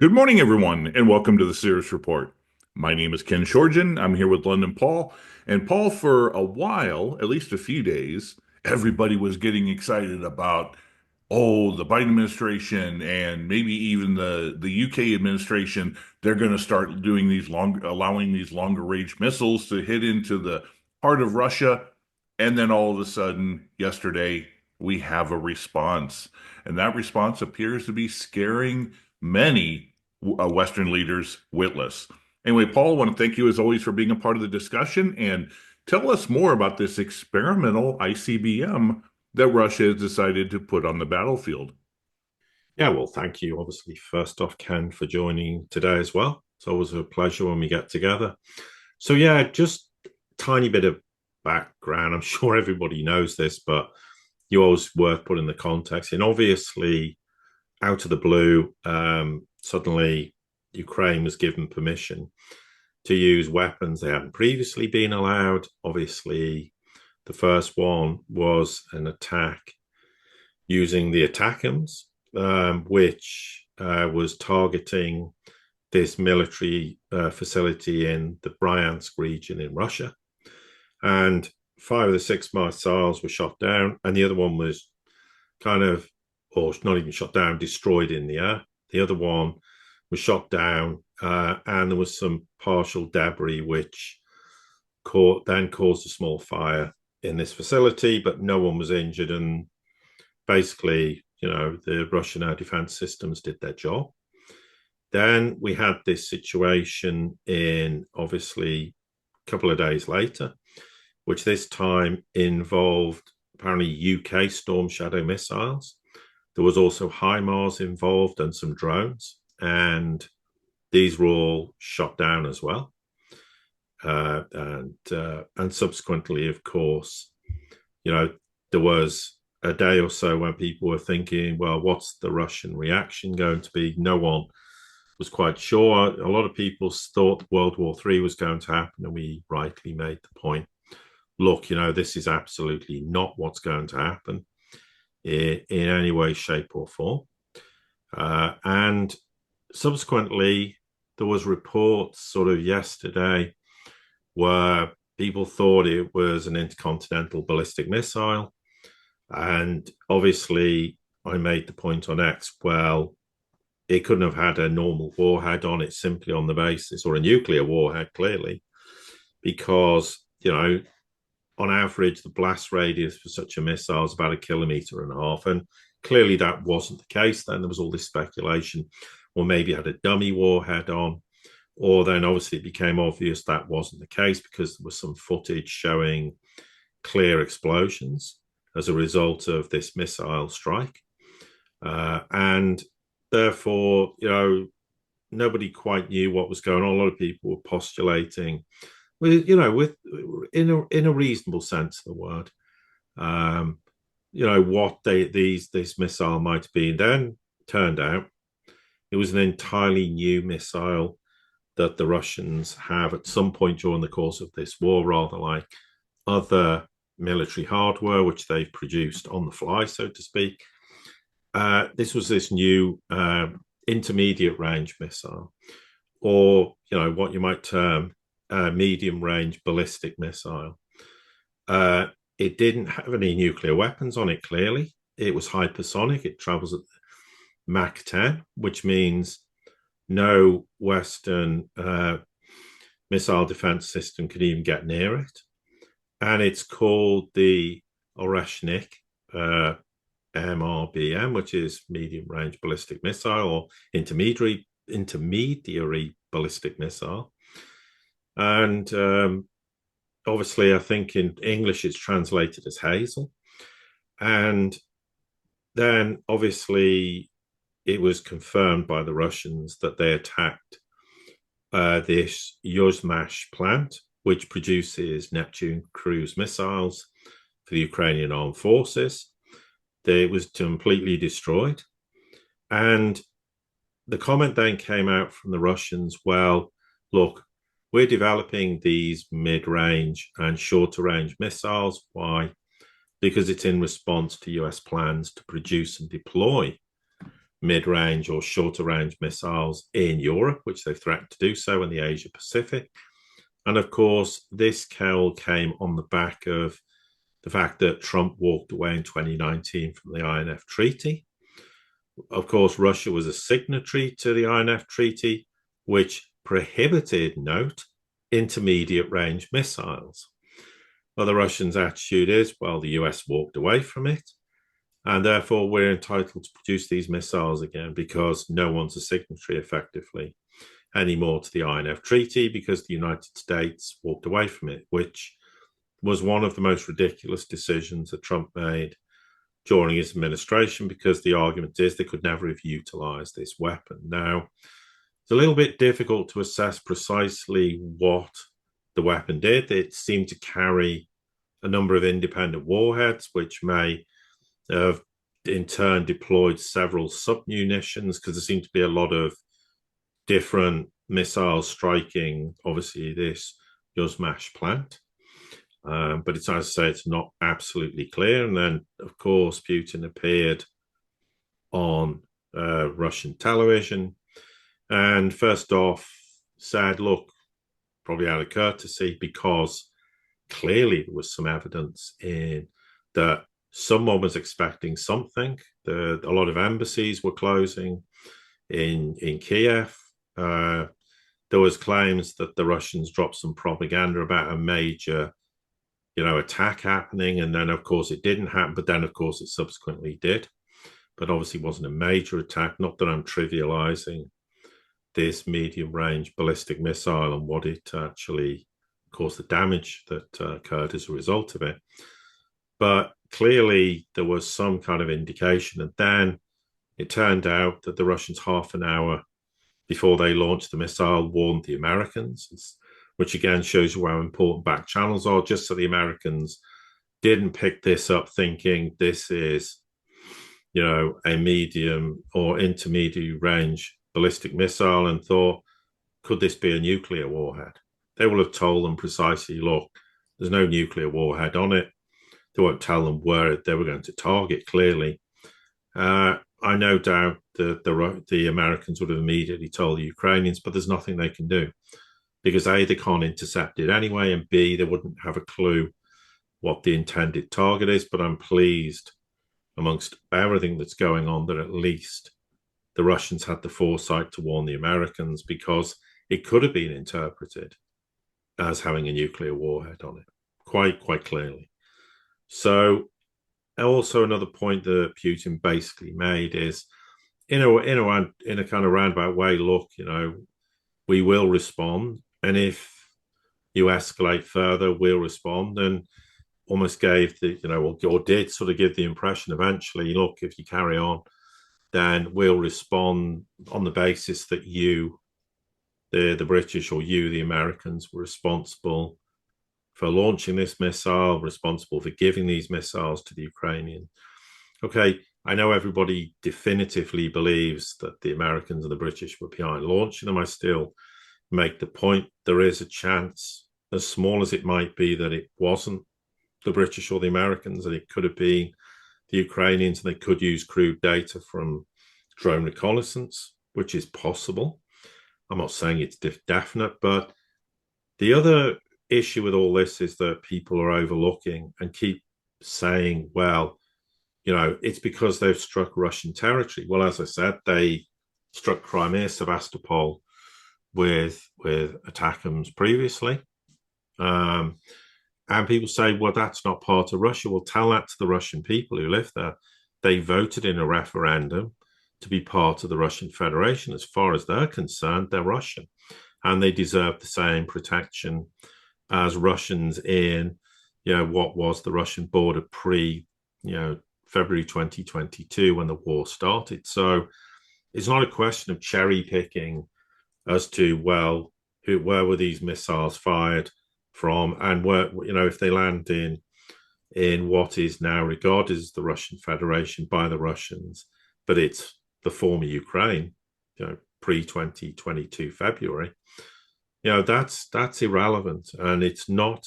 Good morning, everyone, and welcome to the Sirius Report. My name is Ken Shorgen. I'm here with London Paul. And Paul, for a while, at least a few days, everybody was getting excited about, the Biden administration and maybe even the UK administration. They're going to start doing allowing these longer range missiles to hit into the heart of Russia. And then all of a sudden, yesterday, we have a response. And that response appears to be scaring many Western leaders witless. Anyway, Paul, I want to thank you as always for being a part of the discussion and tell us more about this experimental ICBM that Russia has decided to put on the battlefield. Yeah, well, thank you, obviously, first off, Ken, for joining today as well. It's always a pleasure when we get together. So, yeah, just a tiny bit of background. I'm sure everybody knows this, but you always worth putting the context in. Obviously, out of the blue, suddenly Ukraine was given permission to use weapons they hadn't previously been allowed. Obviously, the first one was an attack using the ATACMS, which was targeting this military facility in the Bryansk region in Russia. And 5 of the 6 missiles were shot down, and the other one was or not even shot down, destroyed in the air. The other one was shot down, and there was some partial debris, which then caused a small fire in this facility, but no one was injured. And basically, the Russian air defense systems did their job. Then we had this situation obviously, a couple of days later, which this time involved apparently UK Storm Shadow missiles. There was also HIMARS involved and some drones, and these were all shot down as well. And subsequently, of course, there was a day or so when people were thinking, well, what's the Russian reaction going to be? No one was quite sure. A lot of people thought World War III was going to happen, and we rightly made the point, look, this is absolutely not what's going to happen in any way, shape, or form. And subsequently, there was reports sort of yesterday where people thought it was an intercontinental ballistic missile. And obviously, I made the point on X, well, it couldn't have had a normal warhead on it simply on the basis, or a nuclear warhead, clearly, because, on average, the blast radius for such a missile is about 1.5 kilometers. And clearly that wasn't the case. Then there was all this speculation, or maybe it had a dummy warhead on, or then obviously it became obvious that wasn't the case because there was some footage showing clear explosions as a result of this missile strike. And therefore, nobody quite knew what was going on. A lot of people were postulating, in a reasonable sense of the word, what this missile might be. And then turned out it was an entirely new missile that the Russians have at some point during the course of this war, rather like other military hardware which they've produced on the fly, so to speak. This was this new intermediate range missile, or what you might term medium range ballistic missile. It didn't have any nuclear weapons on it, clearly. It was hypersonic. It travels at Mach 10, which means no Western missile defense system could even get near it. And it's called the Oreshnik MRBM, which is medium range ballistic missile, or intermediary ballistic missile. And obviously, I think in English it's translated as Hazel. And then obviously it was confirmed by the Russians that they attacked this Yuzhmash plant, which produces Neptune cruise missiles for the Ukrainian armed forces. It was completely destroyed. And the comment then came out from the Russians, well, look, we're developing these mid-range and shorter-range missiles. Why? Because it's in response to US plans to produce and deploy mid-range or shorter-range missiles in Europe, which they've threatened to do so in the Asia Pacific. And of course, this came on the back of the fact that Trump walked away in 2019 from the INF Treaty. Of course, Russia was a signatory to the INF Treaty, which prohibited, note, intermediate range missiles. Well, the Russians' attitude is, well, the US walked away from it, and therefore we're entitled to produce these missiles again because no one's a signatory effectively anymore to the INF Treaty because the United States walked away from it, which was one of the most ridiculous decisions that Trump made during his administration, because the argument is they could never have utilized this weapon. Now, it's a little bit difficult to assess precisely what the weapon did. It seemed to carry a number of independent warheads, which may have in turn deployed several submunitions, because there seemed to be a lot of different missiles striking, obviously, this Yuzhmash plant. But it's, as I say, it's not absolutely clear. And then, of course, Putin appeared on Russian television and first off said, look, probably out of courtesy, because clearly there was some evidence in that someone was expecting something. A lot of embassies were closing in Kiev. There was claims that the Russians dropped some propaganda about a major attack happening. And then, of course, it didn't happen. But then, of course, it subsequently did. But obviously it wasn't a major attack. Not that I'm trivializing this medium-range ballistic missile and what it actually caused, the damage that occurred as a result of it. But clearly there was some kind of indication. And then it turned out that the Russians, half an hour before they launched the missile, warned the Americans, which again shows you how important back channels are, just so the Americans didn't pick this up thinking this is, a medium or intermediate range ballistic missile and thought, could this be a nuclear warhead? They will have told them precisely, look, there's no nuclear warhead on it. They won't tell them where they were going to target, clearly. I no doubt that the Americans would have immediately told the Ukrainians, but there's nothing they can do, because A, they can't intercept it anyway, and B, they wouldn't have a clue what the intended target is. But I'm pleased, amongst everything that's going on, that at least the Russians had the foresight to warn the Americans, because it could have been interpreted as having a nuclear warhead on it, quite clearly. So also another point that Putin basically made is, in a kind of roundabout way, look, we will respond. And if you escalate further, we'll respond. And almost gave or did sort of give the impression eventually, look, if you carry on, then we'll respond on the basis that you, the British, or you, the Americans, were responsible for launching this missile, responsible for giving these missiles to the Ukrainian. Okay, I know everybody definitively believes that the Americans and the British were behind launching them. I still make the point there is a chance, as small as it might be, that it wasn't the British or the Americans, and it could have been the Ukrainians, and they could use crude data from drone reconnaissance, which is possible. I'm not saying it's definite, but the other issue with all this is that people are overlooking and keep saying, well, it's because they've struck Russian territory. Well, as I said, they struck Crimea, Sevastopol with ATACMS previously. And people say, well, that's not part of Russia. Well, tell that to the Russian people who live there. They voted in a referendum to be part of the Russian Federation. As far as they're concerned, they're Russian, and they deserve the same protection as Russians in, what was the Russian border pre, February 2022 when the war started. So it's not a question of cherry picking as to, well, where were these missiles fired from, and where, if they land in what is now regarded as the Russian Federation by the Russians, but it's the former Ukraine, pre-2022 February, that's irrelevant, and it's not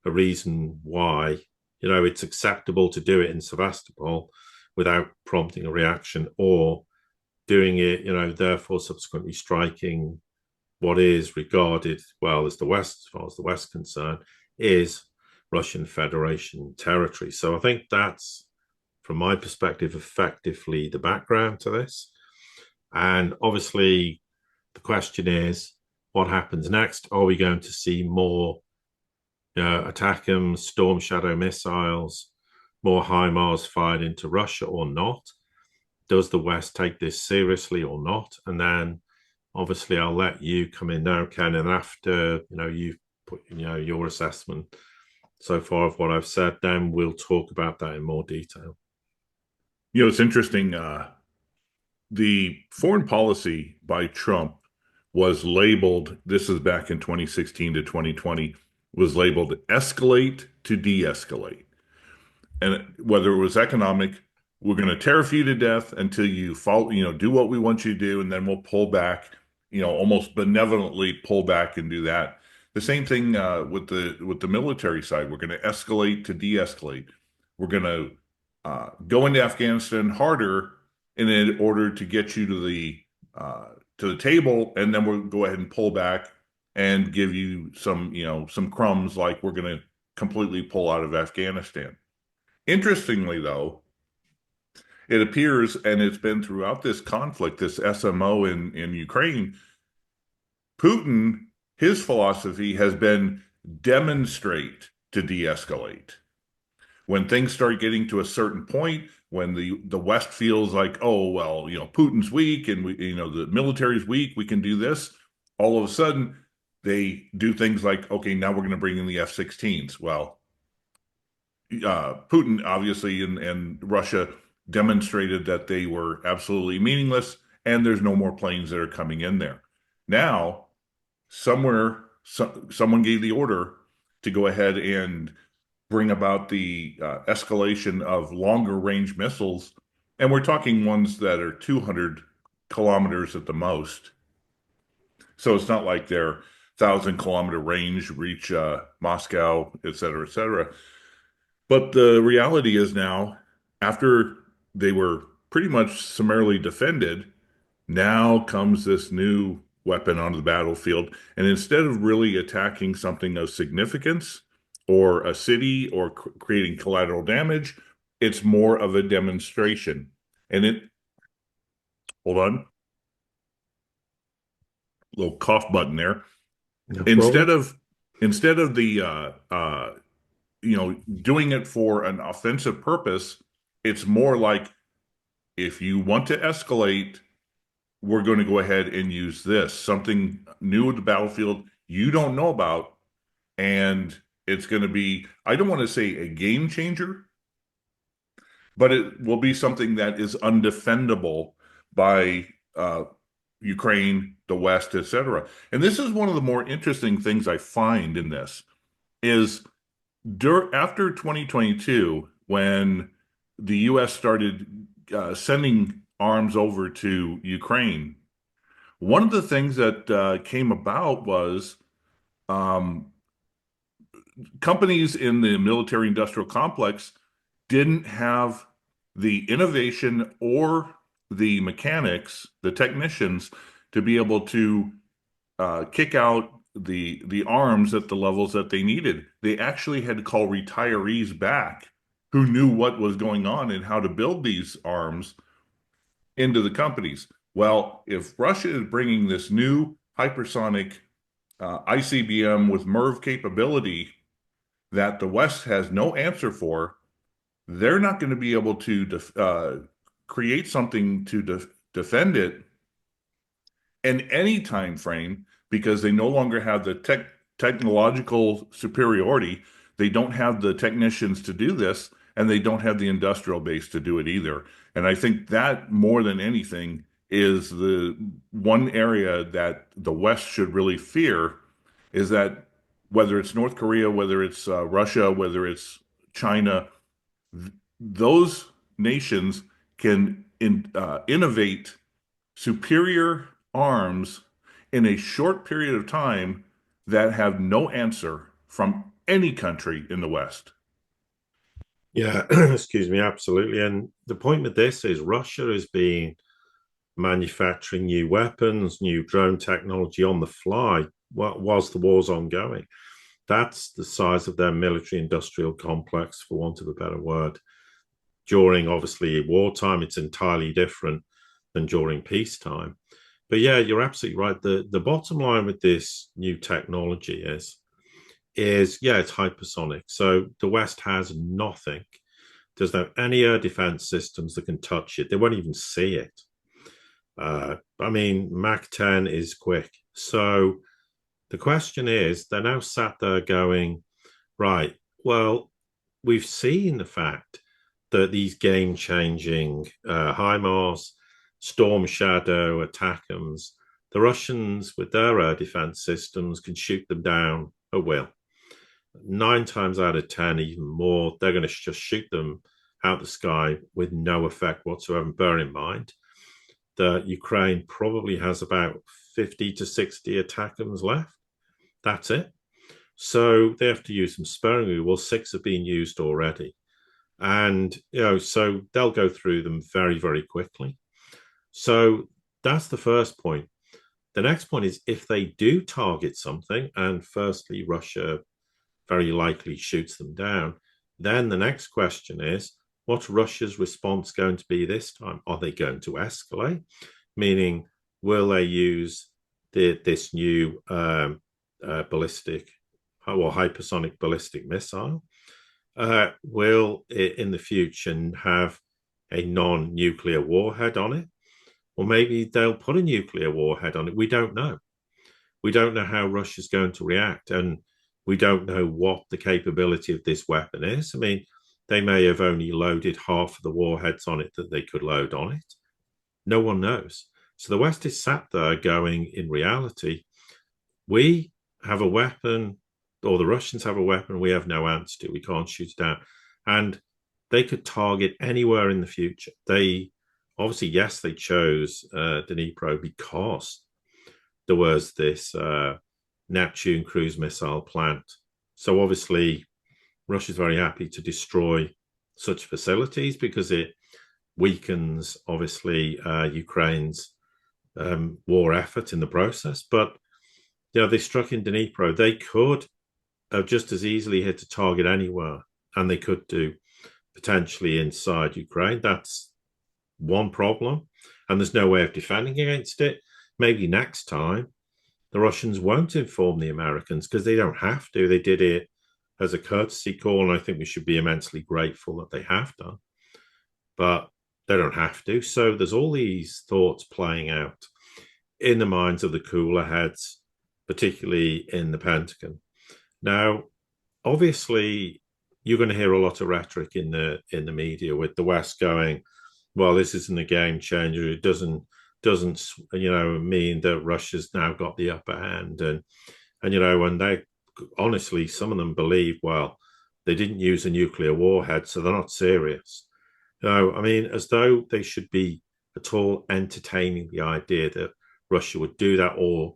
a reason why, it's acceptable to do it in Sevastopol without prompting a reaction, or doing it, therefore subsequently striking what is regarded, well, as the West, as far as the West is concerned, is Russian Federation territory. So I think that's, from my perspective, effectively the background to this. And obviously, the question is, what happens next? Are we going to see more ATACMS, Storm Shadow missiles, more HIMARS fired into Russia or not? Does the West take this seriously or not? And then, obviously, I'll let you come in now, Ken, and after you've put your assessment so far of what I've said, then we'll talk about that in more detail. It's interesting. The foreign policy by Trump was labeled, this is back in 2016 to 2020, was labeled escalate to de-escalate. And whether it was economic, we're going to tariff you to death until you follow, do what we want you to do, and then we'll pull back, almost benevolently pull back and do that. The same thing with the military side. We're going to escalate to de-escalate. We're going to go into Afghanistan harder in order to get you to the table, and then we'll go ahead and pull back and give you some crumbs, like we're going to completely pull out of Afghanistan. Interestingly, though, it appears, and it's been throughout this conflict, this SMO in Ukraine, Putin, his philosophy has been demonstrate to de-escalate. When things start getting to a certain point, when the West feels like, oh, well, Putin's weak and the military's weak, we can do this. All of a sudden, they do things like, okay, now we're going to bring in the F-16s. Well, Putin, obviously, and Russia demonstrated that they were absolutely meaningless, and there's no more planes that are coming in there. Now, someone gave the order to go ahead and bring about the escalation of longer range missiles, and we're talking ones that are 200 kilometers at the most. So it's not like they're 1,000-kilometer range, reach Moscow, et cetera, et cetera. But the reality is now, after they were pretty much summarily defended, now comes this new weapon onto the battlefield. And instead of really attacking something of significance or a city or creating collateral damage, it's more of a demonstration. And hold on, little cough button there. No Instead problem. of the doing it for an offensive purpose, it's more like, if you want to escalate, we're going to go ahead and use this, something new at the battlefield you don't know about, and it's going to be, I don't want to say a game changer, but it will be something that is undefendable by Ukraine, the West, etc. And this is one of the more interesting things I find in this is after 2022, when the U.S. started sending arms over to Ukraine, one of the things that came about was um, companies in the military industrial complex didn't have the innovation or the mechanics, the technicians, to be able to kick out the arms at the levels that they needed. They actually had to call retirees back who knew what was going on and how to build these arms into the companies. Well, if Russia is bringing this new hypersonic ICBM with MIRV capability that the West has no answer for, they're not going to be able to create something to defend it in any time frame, because they no longer have the technological superiority. They don't have the technicians to do this, and they don't have the industrial base to do it either. And I think that, more than anything, is the one area that the West should really fear, is that whether it's North Korea, whether it's Russia, whether it's China, those nations can innovate superior arms in a short period of time that have no answer from any country in the West. Yeah, excuse me, absolutely. And the point with this is Russia is being manufacturing new weapons, new drone technology on the fly whilst the war's ongoing. That's the size of their military industrial complex, for want of a better word. During, obviously, wartime, it's entirely different than during peacetime. But yeah, you're absolutely right. The bottom line with this new technology is yeah, it's hypersonic. So the West has nothing. There's no any air defense systems that can touch it. They won't even see it. I mean, Mach 10 is quick. So the question is, they're now sat there going, right, well, we've seen the fact that these game-changing HIMARS, Storm Shadow, ATACMS, the Russians with their air defense systems can shoot them down at will. 9 times out of 10, even more, they're going to just shoot them out the sky with no effect whatsoever. Bear in mind that Ukraine probably has about 50 to 60 ATACMS left. That's it. So they have to use them sparingly. Well, 6 have been used already. And, so they'll go through them very, very quickly. So that's the first point. The next point is if they do target something, and firstly, Russia very likely shoots them down, then the next question is, what's Russia's response going to be this time? Are they going to escalate? Meaning, will they use this new ballistic or hypersonic ballistic missile? Will it in the future have a non-nuclear warhead on it? Or maybe they'll put a nuclear warhead on it. We don't know. We don't know how Russia's going to react, and we don't know what the capability of this weapon is. I mean, they may have only loaded half of the warheads on it that they could load on it. No one knows. So the West is sat there going, in reality, we have a weapon, or the Russians have a weapon we have no answer to. We can't shoot it down. And they could target anywhere in the future. They obviously, yes, they chose Dnipro because there was this Neptune cruise missile plant. So obviously, Russia's very happy to destroy such facilities because it weakens, obviously, Ukraine's war effort in the process. But they struck in Dnipro. They could have just as easily hit a target anywhere, and they could do potentially inside Ukraine. That's one problem, and there's no way of defending against it. Maybe next time the Russians won't inform the Americans because they don't have to. They did it as a courtesy call, and I think we should be immensely grateful that they have done. But they don't have to. So there's all these thoughts playing out in the minds of the cooler heads, particularly in the Pentagon. Now, obviously, you're going to hear a lot of rhetoric in the media with the West going, well, this isn't a game changer. It doesn't mean that Russia's now got the upper hand. And they honestly, some of them believe, well, they didn't use a nuclear warhead, so they're not serious. I mean, as though they should be at all entertaining the idea that Russia would do that, or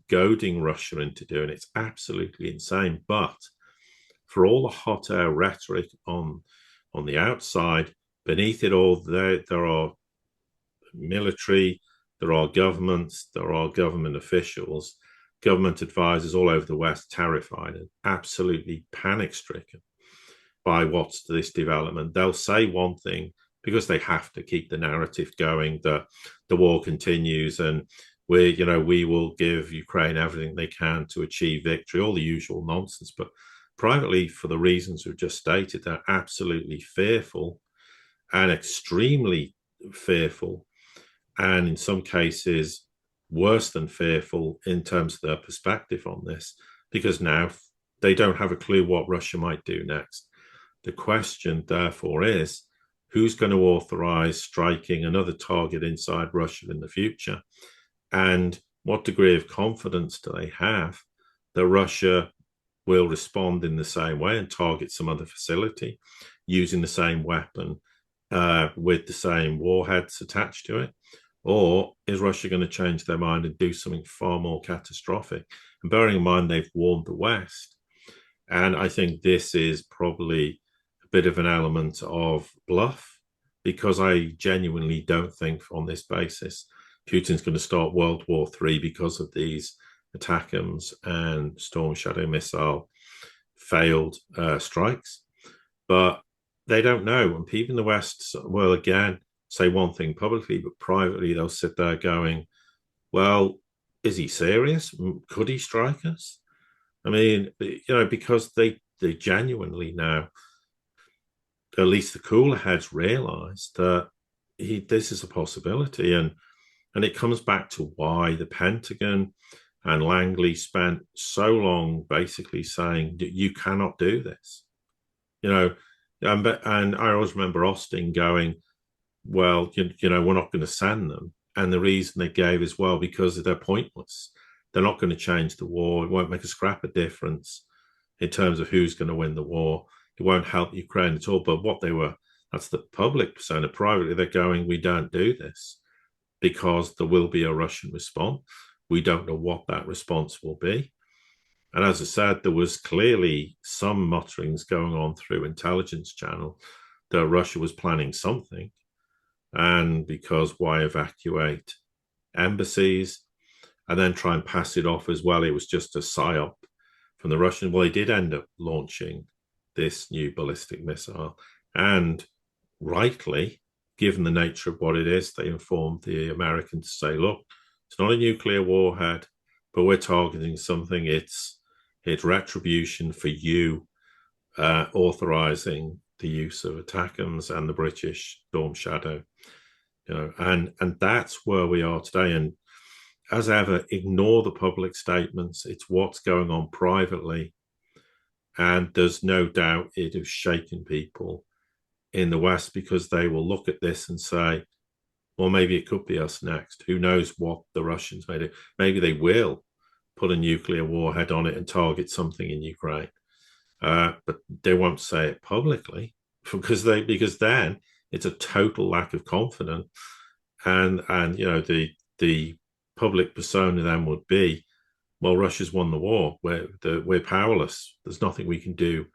goading Russia into doing it. It's absolutely insane. But for all the hot air rhetoric on the outside, beneath it all, there are military, there are governments, there are government officials, government advisors all over the West terrified and absolutely panic-stricken by what's this development. They'll say one thing because they have to keep the narrative going that the war continues and we will give Ukraine everything they can to achieve victory, all the usual nonsense. But privately, for the reasons we've just stated, they're absolutely fearful and extremely fearful, and in some cases worse than fearful in terms of their perspective on this, because now they don't have a clue what Russia might do next. The question, therefore, is who's going to authorize striking another target inside Russia in the future? And what degree of confidence do they have that Russia will respond in the same way and target some other facility using the same weapon with the same warheads attached to it? Or is Russia going to change their mind and do something far more catastrophic? And bearing in mind, they've warned the West. And I think this is probably a bit of an element of bluff because I genuinely don't think on this basis Putin's going to start World War III because of these ATACMS and Storm Shadow missile failed strikes. But they don't know. And people in the West will again say one thing publicly, but privately they'll sit there going, well, is he serious? Could he strike us? I mean, because they genuinely now, at least the cooler heads realize that this is a possibility. And it comes back to why the Pentagon and Langley spent so long basically saying that you cannot do this. And I always remember Austin going, well, we're not going to send them. And the reason they gave is, well, because they're pointless. They're not going to change the war. It won't make a scrap of difference in terms of who's going to win the war. It won't help Ukraine at all. But that's the public persona. Privately, they're going, we don't do this because there will be a Russian response. We don't know what that response will be. And as I said, there was clearly some mutterings going on through intelligence channel that Russia was planning something. And because why evacuate embassies and then try and pass it off as well? It was just a psyop from the Russians. Well, they did end up launching this new ballistic missile. And rightly, given the nature of what it is, they informed the Americans to say, look, it's not a nuclear warhead, but we're targeting something. It's retribution for you authorizing the use of ATACMS and the British Storm Shadow. And that's where we are today. And as ever, ignore the public statements. It's what's going on privately. And there's no doubt it has shaken people in the West because they will look at this and say, well, maybe it could be us next. Who knows what the Russians made it? Maybe they will put a nuclear warhead on it and target something in Ukraine. But they won't say it publicly because then it's a total lack of confidence. And the public persona then would be, well, Russia's won the war. We're powerless. There's nothing we can do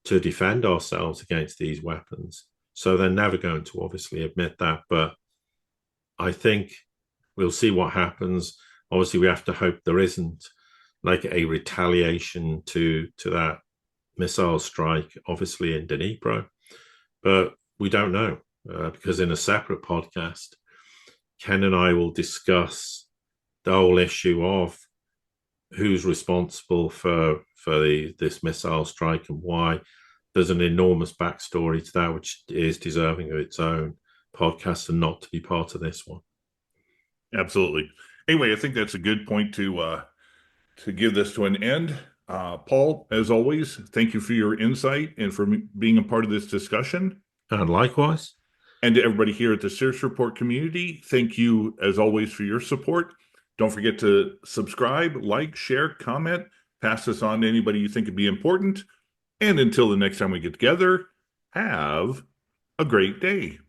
to defend ourselves against these weapons. So they're never going to obviously admit that. But I think we'll see what happens. Obviously, we have to hope there isn't like a retaliation to that missile strike, obviously in Dnipro. But we don't know because in a separate podcast, Ken and I will discuss the whole issue of who's responsible for this missile strike and why. There's an enormous backstory to that, which is deserving of its own podcast and not to be part of this one. Absolutely. Anyway, I think that's a good point to give this to an end. Paul, as always, thank you for your insight and for being a part of this discussion. And likewise. And to everybody here at the Sirius Report community, thank you, as always, for your support. Don't forget to subscribe, like, share, comment, pass this on to anybody you think would be important. And until the next time we get together, have a great day.